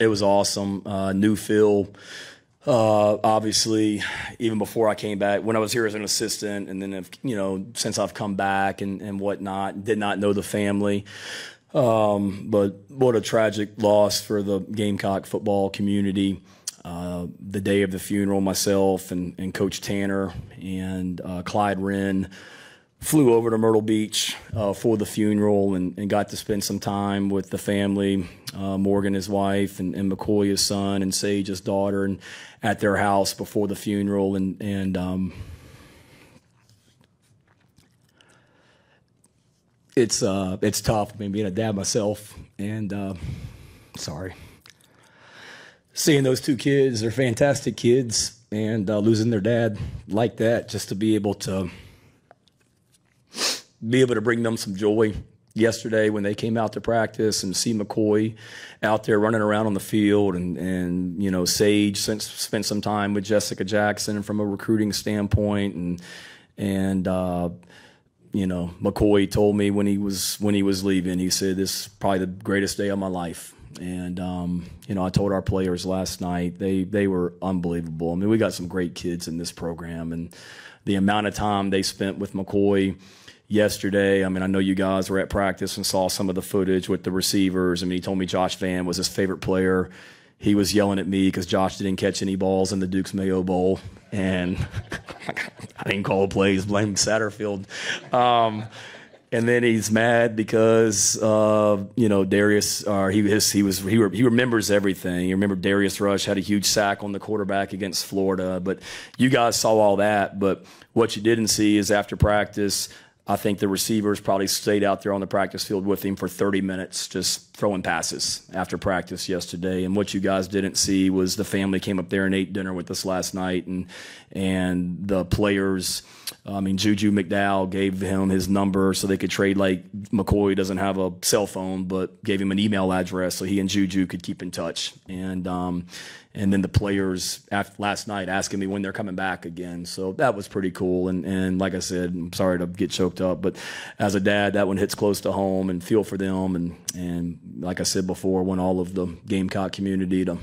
It was awesome. Knew Phil, obviously, even before I came back, when I was here as an assistant, and then, since I've come back and whatnot, did not know the family. But what a tragic loss for the Gamecock football community. The day of the funeral, myself and Coach Tanner and Clyde Wren flew over to Myrtle Beach for the funeral and got to spend some time with the family, Morgan, his wife, and McCoy, his son, and Sage, his daughter, and at their house before the funeral. And it's tough. I mean, being a dad myself, and sorry. Seeing those two kids, they're fantastic kids, and losing their dad like that, just to be able to bring them some joy yesterday when they came out to practice, and see McCoy out there running around on the field, and Sage spent some time with Jessica Jackson from a recruiting standpoint, and McCoy told me when he was leaving, he said, "This is probably the greatest day of my life." And I told our players last night, they were unbelievable. I mean, we got some great kids in this program, and the amount of time they spent with McCoy yesterday. I mean, I know you guys were at practice and saw some of the footage with the receivers. I mean, he told me Josh Vann was his favorite player. He was yelling at me because Josh didn't catch any balls in the Duke's Mayo Bowl, and I didn't call plays, blaming Satterfield. And then he's mad because Darius. He remembers everything. He remembered Darius Rush had a huge sack on the quarterback against Florida. But you guys saw all that. But what you didn't see is after practice, I think the receivers probably stayed out there on the practice field with him for 30 minutes, just throwing passes after practice yesterday. And what you guys didn't see was the family came up there and ate dinner with us last night, and the players. I mean, Juju McDowell gave him his number so they could trade. Like McCoy doesn't have a cell phone, but gave him an email address so he and Juju could keep in touch. And then the players last night asking me when they're coming back again. So that was pretty cool. And like I said, I'm sorry to get choked up, but as a dad, that one hits close to home, and feel for them. And like I said before, I want all of the Gamecock community to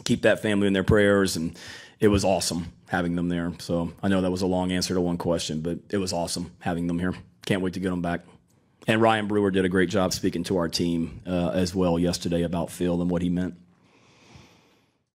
keep that family in their prayers. And it was awesome having them there. So I know that was a long answer to one question, but it was awesome having them here. Can't wait to get them back. And Ryan Brewer did a great job speaking to our team as well yesterday about Phil and what he meant.